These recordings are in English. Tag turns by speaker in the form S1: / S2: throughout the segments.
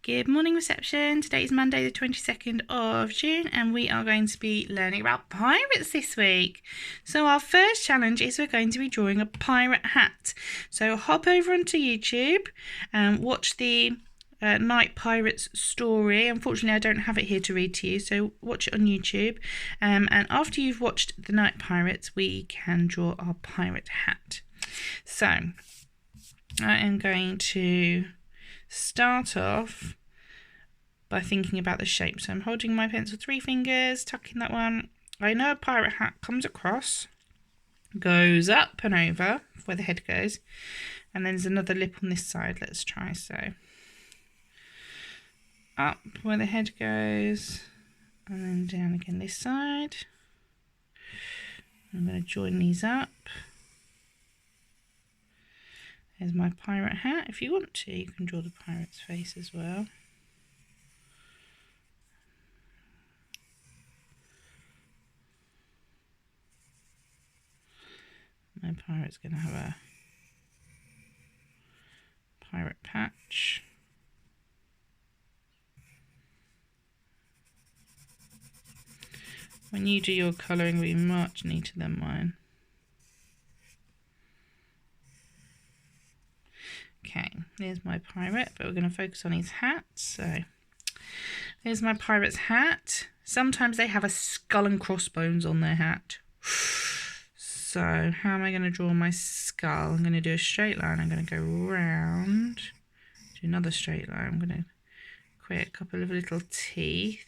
S1: Good morning, reception. Today is Monday the 22nd of June and we are going to be learning about pirates this week. So our first challenge is we're going to be drawing a pirate hat. So hop over onto YouTube and watch the Night Pirates story. Unfortunately, I don't have it here to read to you, so watch it on YouTube. And after you've watched the Night Pirates, we can draw our pirate hat. So I am going to start off by thinking about the shape. So I'm holding my pencil 3 fingers, tucking that one. I know a pirate hat comes across, goes up and over where the head goes, and then there's another lip on this side. Let's try. So up where the head goes, and then down again this side. I'm going to join these up. There's my pirate hat. If you want to, you can draw the pirate's face as well. My pirate's going to have a pirate patch. When you do your colouring, it'll be much neater than mine. Okay, here's my pirate, but we're going to focus on his hat. So here's my pirate's hat. Sometimes they have a skull and crossbones on their hat. So how am I going to draw my skull? I'm going to do a straight line. I'm going to go round, do another straight line. I'm going to create a couple of little teeth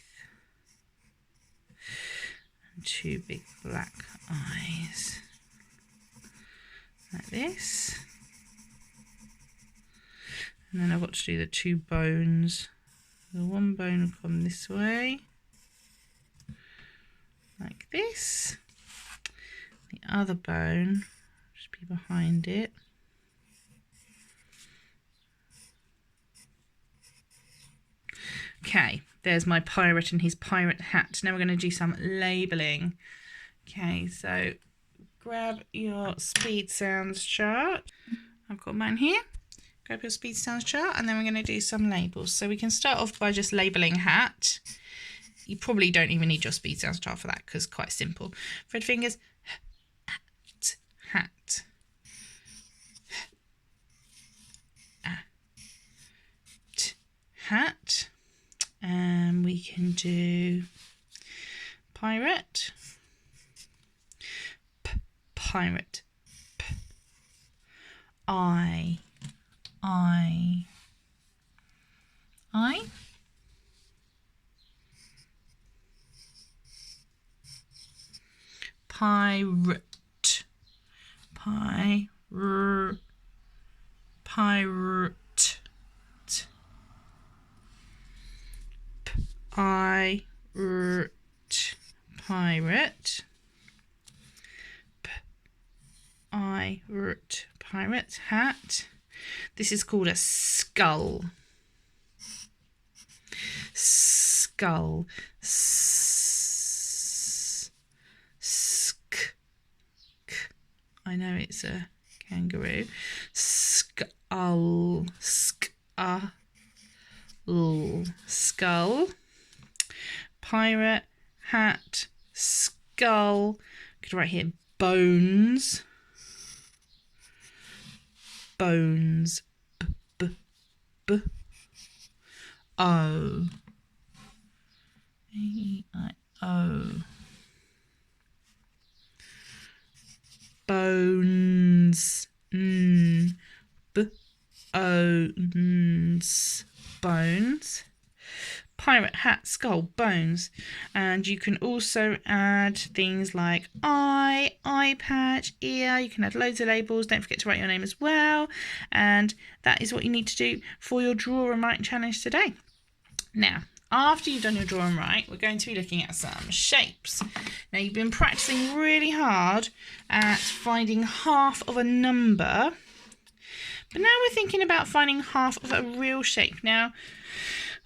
S1: and 2 big black eyes, like this. And then I've got to do the 2 bones. The one bone will come this way, like this. The other bone will just be behind it. Okay, there's my pirate and his pirate hat. Now we're going to do some labelling. Okay, so grab your speed sounds chart. I've got mine here. Grab your speed sounds chart, and then we're going to do some labels. So we can start off by just labelling hat. You probably don't even need your speed sounds chart for that because it's quite simple. Red fingers, hat, hat. And we can do pirate, pirate, I, pirate, pirate, pirate, pirate, hat. This is called a skull. Skull. I know it's a kangaroo. Skull. Skull. Pirate, hat, skull. Could write here bones. Bones. O. A-I-O. Bones. B-O-N-S. Bones. Pirate, hat, skull, bones. And you can also add things like eye patch, ear. You can add loads of labels. Don't forget to write your name as well. And that is what you need to do for your draw and write challenge today. Now, after you've done your draw and write, we're going to be looking at some shapes. Now, you've been practicing really hard at finding half of a number, but now we're thinking about finding half of a real shape. Now,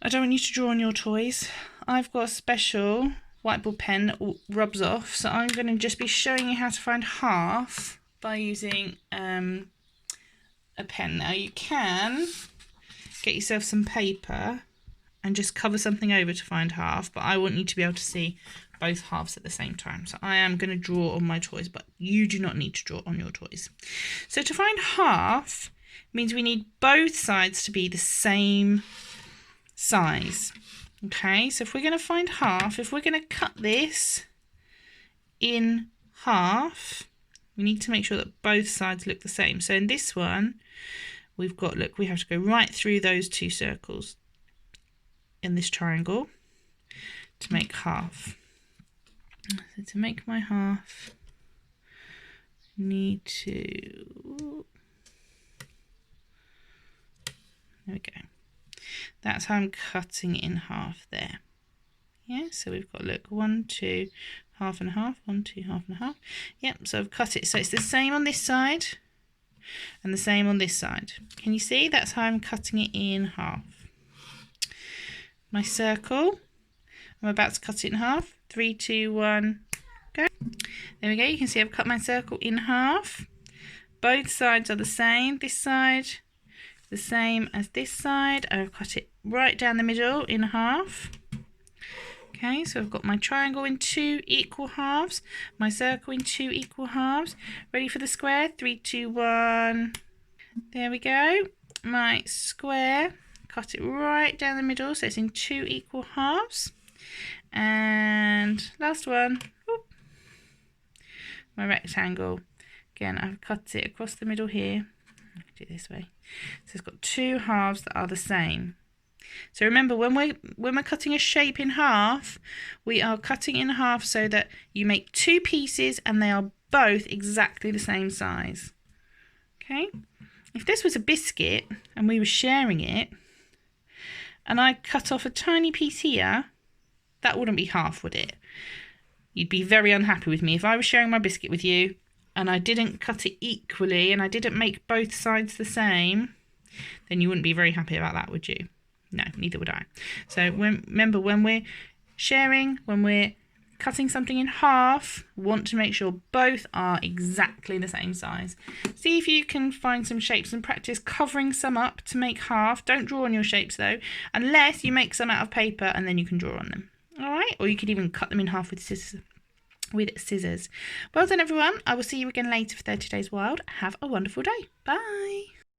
S1: I don't want you to draw on your toys. I've got a special whiteboard pen that rubs off, so I'm going to just be showing you how to find half by using a pen. Now you can get yourself some paper and just cover something over to find half, but I want you to be able to see both halves at the same time. So I am going to draw on my toys, but you do not need to draw on your toys. So to find half means we need both sides to be the same size. Okay, so if we're going to find half, if we're going to cut this in half, we need to make sure that both sides look the same. So in this one, we've got, look, we have to go right through those two circles in this triangle to make half. So to make my half, I need to, there we go. That's how I'm cutting in half there. Yeah, so we've got, look, 1, 2, half and a half, 1, 2, half and a half. Yep, so I've cut it. So it's the same on this side and the same on this side. Can you see? That's how I'm cutting it in half. My circle, I'm about to cut it in half. 3, 2, 1, go. There we go. You can see I've cut my circle in half. Both sides are the same. This side, the same as this side. I've cut it right down the middle in half. Okay, so I've got my triangle in 2 equal halves, my circle in 2 equal halves. Ready for the square? 3, 2, 1. There we go. My square, cut it right down the middle, so it's in 2 equal halves. And last one, whoop, my rectangle. Again, I've cut it across the middle here. I can do it this way. So it's got 2 halves that are the same. So remember, when we're cutting a shape in half, we are cutting in half so that you make 2 pieces and they are both exactly the same size. Okay? If this was a biscuit and we were sharing it, and I cut off a tiny piece here, that wouldn't be half, would it? You'd be very unhappy with me if I was sharing my biscuit with you and I didn't cut it equally and I didn't make both sides the same, then you wouldn't be very happy about that, would you? No, neither would I. So remember, when we're sharing, when we're cutting something in half, we want to make sure both are exactly the same size. See if you can find some shapes and practice covering some up to make half. Don't draw on your shapes though, unless you make some out of paper and then you can draw on them. All right, or you could even cut them in half with scissors. Well done, everyone. I will see you again later for 30 Days Wild. Have a wonderful day. Bye.